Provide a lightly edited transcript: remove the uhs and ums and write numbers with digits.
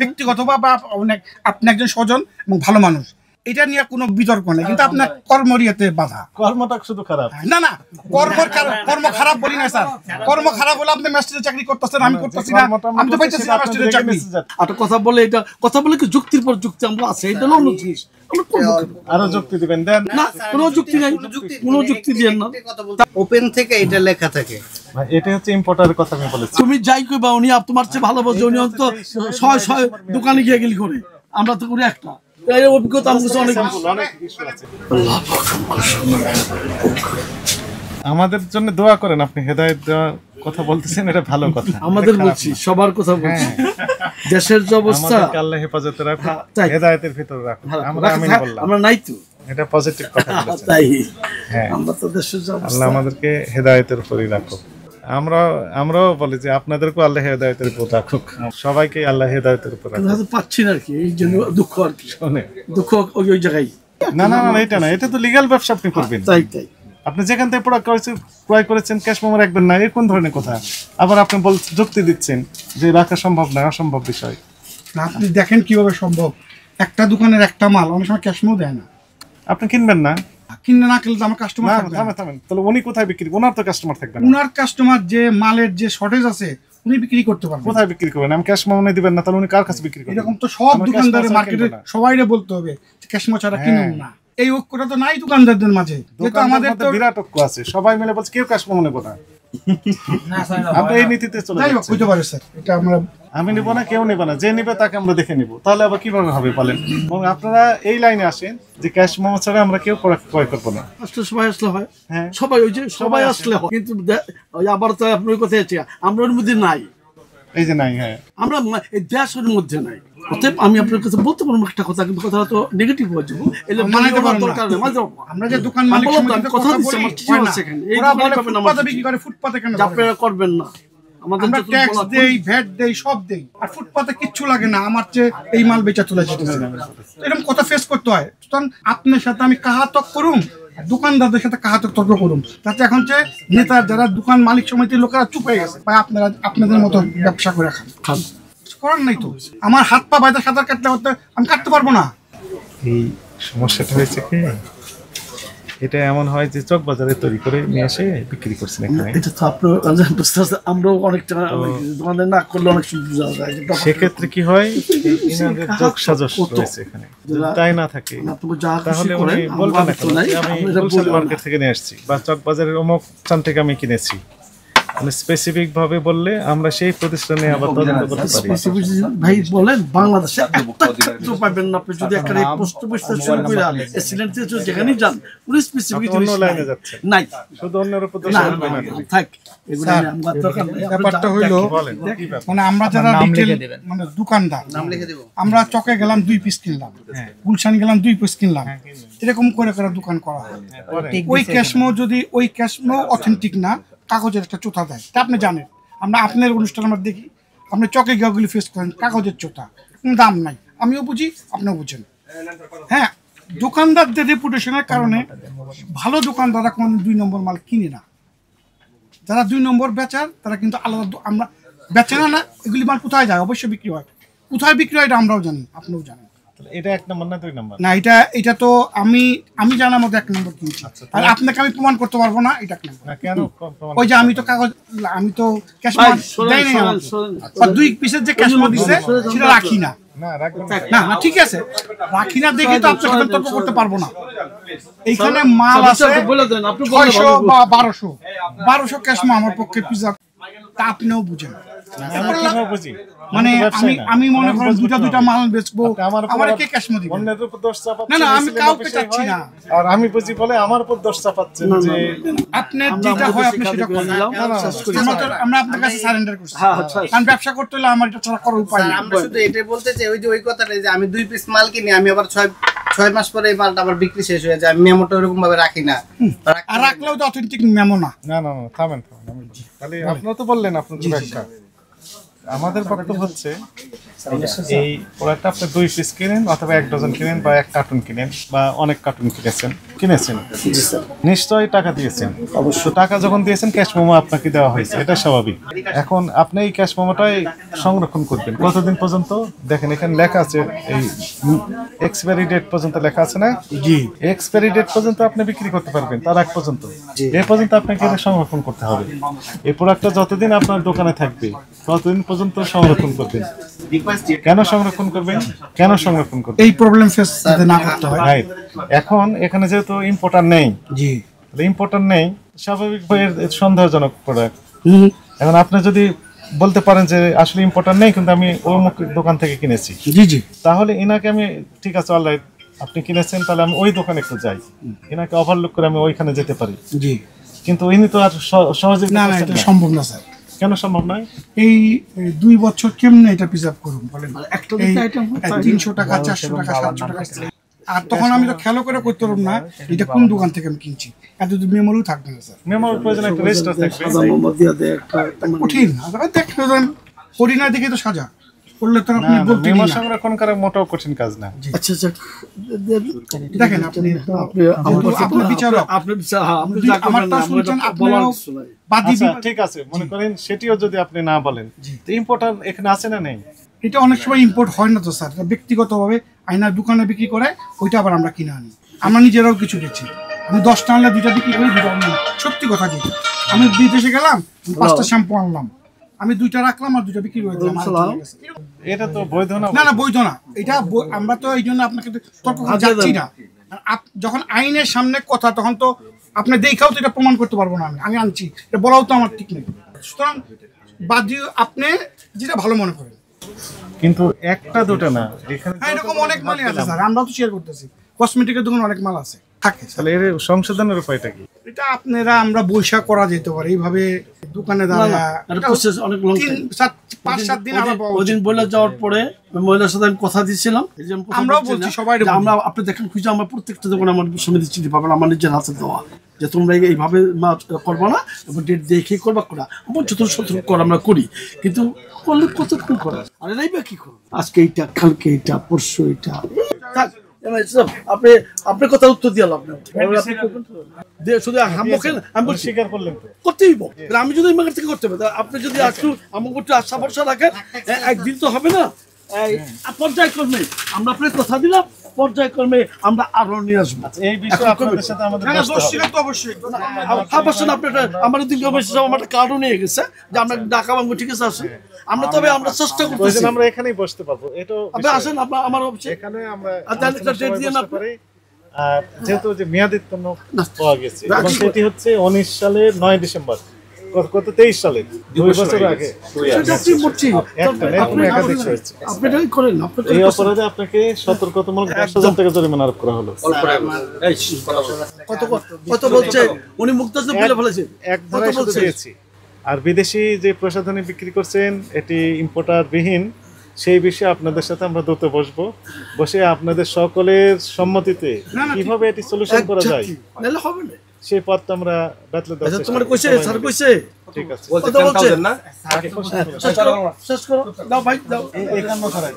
ব্যক্তিগতভাবে অনেক আপনি একজন স্বজন এবং ভালো মানুষ, এটা নিয়ে কোনো বিতর্ক নেই, কিন্তু আপনার কর্মরিয়াতে বাধা। কর্মটা শুধু খারাপ না না, কর্ম খারাপ বলি না স্যার, কর্ম খারাপ হলে আপনি ম্যাজিস্ট্রেটের চাকরি করতেছেন, আমি করতেছি না, আমি তো পাইতেছি না ম্যাজিস্ট্রেটের চাকরি। আর কথা বলে এটা কথা বলে কি যুক্তির পর যুক্তি আমরা আছে, এটা হলো অন্য জিনিস। আরো যুক্তি দিবেন, দেন না কোনো যুক্তি নাই, কোনো যুক্তি দিবেন না। ওপেন থেকে এটা লেখা থাকে, এটা হচ্ছে ইম্পোর্টারের কথা আমি বলেছি। তুমি যাই কইবা উনি তোমার চেয়ে ভালো বোঝে, উনি অন্তত 6 দোকানে গিয়ে গেলি করে, আমরা তো করে একটা এই অভিজ্ঞতা আমাদের অনেক ইস্যু আছে। আমাদের জন্য দোয়া করেন, আপনি হেদায়েত দেওয়ার কথা বলতেছেন, এটা ভালো কথা। আমাদের বলছি, সবার কথা বলছি, দেশের যে অবস্থা আল্লাহ হেফাজতে রাখুন, হেদায়েতের ভিতরে রাখুন, আমরা আমিন বললাম। আমরা নাই তো, এটা পজিটিভ কথা বলেছেন। তাই হ্যাঁ, আমরা তো দেশের যে অবস্থা, আল্লাহ আমাদেরকে হেদায়েতের উপরই রাখুক। আমরাও বলি যে আপনাদেরকেও আল্লাহ হেদায়েতের উপর রাখুক, সবাইকে আল্লাহ হেদায়েতের উপর রাখুক। পাচ্ছি না আর কি, এই জন্য দুঃখ আর কি, দুঃখ ওই জায়গায়। না না না, এটা না, এটা তো লিগ্যাল ব্যবসা আপনি করবেন। তাই আপনি যেখান থেকে ক্রয় করেছেন ক্যাশ মেমো রাখবেন না, এই কোন ধরনের কথা? আবার আপনি যুক্তি দিচ্ছেন যে রাখা সম্ভব না, অসম্ভব বিষয়। আপনি দেখেন কিভাবে সম্ভব, একটা দোকানের একটা মাল অনেক সময় ক্যাশ মেমো দেয় না। আপনি কিনবেন না, কিনে না কিনলে তো আমার কাস্টমার থাকবে না। থামেন, তাহলে উনি কোথায় বিক্রি, ওনার তো কাস্টমার থাকবে না। উনার কাস্টমার যে মালের যে শর্টেজ আছে উনি বিক্রি করতে পারবেন। কোথায় বিক্রি করবেন? আমি ক্যাশ মেমো দিবেন না, তাহলে উনি কার কাছে বিক্রি করবেন? এরকম তো সব দোকানদারের মার্কেটে সবাইরে বলতে হবে ক্যাশ মেমো ছাড়া কিনুন না। এই ঐক্যটা তো নাই দোকানদারদের মাঝে, যেহেতু আমাদের তো বিরাট ঐক্য আছে, সবাই মিলে বলছে কেউ ক্যাশ মেমো নেব না। আমরা এই নীতিতে চলে যাচ্ছি। হইতে পারে স্যার, এটা আমরা আমি নিব না, কেউ নেব না, যে নেবে তাকে আমরা দেখে নিব, তাহলে আবার কিভাবে হবে বলেন? এবং আপনারা এই লাইনে আসেন যে ক্যাশ মেমো ছাড়া আমরা কেউ ক্রয় করবো না। সবাই আসলে হয়, সবাই ওই যে সবাই আসলে হয়, কিন্তু আবার তো আপনার কথাই আছে, আমরা ওর মধ্যে নাই, এই যে নাই। হ্যাঁ, আমরা এই দেশের মধ্যে নাই। অতএব আমি আপনার কাছে বলতে পারবো একটা কথা, কিন্তু কথাটা তো নেগেটিভ হয়ে যাবো, এলে মানাতে পারবো দরকার নেই। আমরা যে দোকান মালিক কথা দিচ্ছি, আমার ঠিক আছে, এখানে এই ফুটপাতে বিক্রি করে, ফুটপাতে কেন আপনারা করবেন না? আমাদের আমরা ট্যাক্স দেই, ভ্যাট দেই, সব দেই, আর ফুটপাতে কিচ্ছু লাগে না, আমার চেয়ে এই মাল বেচা চলে যেতেছে। এরকম কথা ফেস করতে হয়। সুতরাং আপনার সাথে আমি কাহাতক করুম, দোকানদারদের সাথে কাহাতক তর্ক করুম, তাতে এখন যে নেতা যারা দোকান মালিক সমিতির লোকেরা চুপ হয়ে গেছে, ভাই আপনারা আপনাদের মতো ব্যবসা করে খান, করার নাই তো। আমার হাত পা বাইরে সাঁতার কাটতে হতে আমি কাটতে পারবো না। এই সমস্যাটা হয়েছে কি, এটা এমন হয় যে চক বাজারে তৈরি করে নিয়ে এসে বিক্রি করছেন এখানে। এটা তো আপনার আমরাও অনেক টাকা দোকানদার না করলে অনেক সুবিধা হয়। সেক্ষেত্রে কি হয়, ইনাদের যোগ সাজস রয়েছে এখানে, তাই না থাকে তাহলে উনি বলবেন না আমি হোলসেল মার্কেট থেকে নিয়ে আসছি বা চক বাজারের অমুক স্থান থেকে আমি কিনেছি। মানে স্পেসিফিক ভাবে বললে আমরা সেই প্রতিষ্ঠানে আবার তদন্ত করতে পারি। ভাই বলেন, বাংলাদেশে একটা ক্ষেত্র পাবেন না আপনি যদি একটা পোস্ট অফিস শুরু করে এক্সিলেন্ট যেখানেই যান, পুরো স্পেসিফিক অন্য লাইনে যাচ্ছে নাই, শুধু অন্যের উপর দোষ করবেন না। থাক, এগুলো আমরা দরকার নাই। ব্যাপারটা হইলো মানে আমরা যারা রিটেল মানে দোকানদার, আমরা চকে গেলাম 2 পিস কিনলাম, গুলশান গেলাম 2 পিস কিনলাম, এরকম করে করে দোকান করা হয়। ওই ক্যাশমো যদি ওই ক্যাশমো অথেন্টিক না, কাগজের একটা চোথা দেয়, তা আপনি জানেন। আমরা আপনার অনুষ্ঠান আমরা দেখি, আপনি চকে গিয়ে ফেস করেন কাগজের চোথা, কোনো দাম নাই, আমিও বুঝি আপনিও বুঝেন। হ্যাঁ, দোকানদারদের রেপুটেশনের কারণে ভালো দোকানদাররা কোনো 2 নম্বর মাল কিনে না। যারা 2 নম্বর বেচার তারা কিন্তু আলাদা, আমরা বেচে না, এগুলি মাল কোথায় যায়? অবশ্যই বিক্রি হয়। কোথায় বিক্রি হয় এটা আমরাও জানি, আপনিও জানেন। এটা 1 নম্বর না 2 নম্বর? না, এটা তো আমি জানার মতো 1 নম্বর কিনছি, আর আপনাকে আমি প্রমাণ করতে পারবো না এটা 1 নম্বর। কেন? ওই যে আমি তো ক্যাশ দেই না, আর 2 পিসের যে ক্যাশ দিছে সেটা রাখি না। না ঠিক আছে, রাখি না দেখে তো আপনাকে তর্ক করতে পারবো না। এইখানে মাল আছে 600 বা 1200 ক্যাশ আমার পক্ষে পিজা, তা আপনিও বুঝেন। মানে আমি মনে করেন দুটা মাল বেচবো, আমার কে ক্যাশ মো দিবেন? অন্যের উপর দোষ চাপাচ্ছেন। না না, আমি কাউকে চাচ্ছি না, আর আমি বুঝি বলে আমার উপর দোষ চাপাচ্ছেন যে আপনি যেটা হয় আপনি সেটা করেন। আমরা আপনার কাছে সারেন্ডার করছি, কারণ ব্যবসা করতে হলে আমার এটা ছাড়া করার উপায় নেই। আমরা শুধু এটাই বলতে চাই, ওই কথাটা যে আমি 2 পিস মাল কিনি, আমি আবার 6 মাস পরে এই মালটা আবার বিক্রি শেষ হয়ে যায়, মেমোটা এরকম ভাবে রাখি না, আর রাখলেও তো অথেন্টিক মেমো না। না না না, থামেন। তাহলে আপনারা তো বললেন আপনার ব্যাখ্যা। আমাদের বক্তব্য হচ্ছে এই প্রোডাক্টটা আপনি 2 পিস কিনেন অথবা 1 ডজন কিনেন বা 1 কার্টুন কিনেন বা অনেক কার্টুন কিনেছেন নিশ্চয়ই টাকা দিয়েছেন। অবশ্য টাকা যখন দিয়েছেন ক্যাশ মেমো আপনাকে দেওয়া হয়েছে, এটা স্বাভাবিক। এখন আপনি এই ক্যাশ মেমোটাই সংরক্ষণ করবেন কতদিন পর্যন্ত? দেখেন এখানে লেখা আছে, এই এক্সপায়ারি ডেট পর্যন্ত লেখা আছে না? জি, এক্সপায়ারি ডেট পর্যন্ত আপনি বিক্রি করতে পারবেন, তার আগ পর্যন্ত এই পর্যন্ত আপনাকে এটা সংরক্ষণ করতে হবে। এই প্রোডাক্টটা যতদিন আপনার দোকানে থাকবে ততদিন পর্যন্ত সংরক্ষণ করবেন। কেন সংরক্ষণ করবেন? এই প্রবলেম ফেস না করতে হয়। রাইট। এখন এখানে যেহেতু ইম্পোর্টার নেই, জি ইম্পোর্টার নেই, স্বাভাবিকভাবে সন্দেহজনক প্রোডাক্ট। এখন আপনি যদি বলতে পারেন যে আসলে ইম্পোর্টার নেই কিন্তু আমি অমুক দোকান থেকে কিনেছি, জি তাহলে এনাকে আমি ঠিক আছে অলরাইট আপনি কিনেছেন তাহলে আমি ওই দোকানে একটু যাই, এনাকে ওভারলুক করে আমি ওইখানে যেতে পারি। জি কিন্তু ইনি তো আর সহজে না, এটা সম্ভব না স্যার। কেন সম্ভব নয়? এই 2 বছর কেমনে এটা প্রিজার্ভ করুন বলেন? একটা দুটো আইটেম 300 টাকা, 400 টাকা, 700 টাকা। আর তখন আমি তো খেয়াল করে করতে পারব না এটা কোন দোকান থেকে আমি কিনছি, এত মেমোরিও থাকবে না স্যার। মেমোর প্রয়োজন একটা রেজিস্টার থাকবে। কঠিন দেখেন, করি না দেখে তো সাজা করলে তো আপনি বলতে মেমো সংরক্ষণ করা মোটেও কঠিন কাজ না। আচ্ছা আচ্ছা দেখেন আপনি বিচারক, আমারটা শুনছেন, আপনার বাদী। আচ্ছা, ঠিক আছে, মনে করেন সেটিও যদি আপনি না বলেন, ইম্পোর্টার এখানে আছে না নেই? এটা অনেক সময় ইম্পোর্ট হয় না তো স্যার, ব্যক্তিগতভাবে আয়নার দোকানে বিক্রি করে, ওইটা আবার আমরা কিনে আনি। আমরা নিজেরাও কিছু গেছি, আমি 10টা আনলে 2টা বিক্রি করি, 2টা আনলাম। সত্যি কথা যেটা, আমি বিদেশে গেলাম 5টা শ্যাম্পু আনলাম, আমি 2টা রাখলাম আর 2টা বিক্রি করে দিলাম। এটা তো বৈধ না। না বৈধ না এটা। আমরা তো এই জন্য আপনাকে তর্ক করতে যাচ্ছি না। যখন আইনের সামনে কথা, তখন তো আপনি দেখাও তো এটা প্রমাণ করতে পারবো না। আমি আনছি এটা বলাও তো আমার ঠিক নেই। সুতরাং বাদী আপনি যেটা ভালো মনে করেন। কিন্তু একটা দুটো না, এখানে এরকম অনেক মালই আছে স্যার, আমরাও তো শেয়ার করতেছি। কসমেটিকের দোকান অনেক মাল আছে থাকে। তাহলে এর সংশোধনের উপায়টা কি? এটা আপনারা আমরা বৈশা করা যেতে পারে এইভাবে দোকানে দাঁড়া অনেক লং 5-7 দিন আমরা ওদিন বলে যাওয়ার পরে মহিলার সাথে আমি কথা দিয়েছিলাম, আমরাও বলছি সবাই আমরা আপনি দেখেন খুঁজে আমরা প্রত্যেকটা দোকানে আমার সমিতি চিঠি পাবেন আমার নিজের হাতে দেওয়া, যে তোমরা এইভাবে করবো না এবং ডেট দেখে করবা করা যত সতর্ক করা আমরা করি, কিন্তু করলে কতক্ষণ করা আর এরাই বা কি করবো? আজকে এইটা, কালকে এইটা, পরশু এইটা, আপনি আপনার কথা উত্তর দিয়ে লাভ নেই। শুধু আমি স্বীকার করলেন তো করতেই আমি যদি মার্কেট থেকে করতে পারি, আপনি যদি একটু আমাকে একটু আশা ভরসা রাখেন, একদিন তো হবে না। পর্যায়ক্রমে আমরা আপনার কথা দিলাম, পর্যায়ক্রমে আমরা আরো নিয়ে আসবো। এই বিষয়ে আপনাদের সাথে আমাদের আমার দিন আমার একটা কার্ডও নিয়ে গেছে যে আমরা ঢাকা ভাঙবো, ঠিক আছে আসেন আমরা, তবে আমরা চেষ্টা করতেছি। আমরা এখানেই বসতে পারবো, এটা আপনি আসেন আমার অফিসে, এখানে আমরা ডেট দিয়ে না পারি। আর যেহেতু যে মেয়াদিত্ব পাওয়া গেছে এবং সেটি হচ্ছে 19 সালের 9 ডিসেম্বর, কত 23 সালে 2 বছর আগে এই অপরাধে আপনাকে সতর্কতামূলক 10,000 টাকা জরিমানা আরোপ করা হলো। কত বলছে উনি মুক্তাজ বলে ফেলেছে, এক ধারায় শুধু দিয়েছি। আর বিদেশি যে প্রসাধনী বিক্রি করছেন এটি ইম্পোর্টার বিহীন, সেই বিষয়ে আপনাদের সাথে আমরা দ্রুত বসবো, বসে আপনাদের সকলের সম্মতিতে কিভাবে এটি সলিউশন করা যায় হবে না সেই পথটা আমরা বাতলে দেব। তোমার কইছে স্যার কইছে ঠিক আছে, কথা বলছে না শেষ করো দাও ভাই দাও 51 ছাড়াই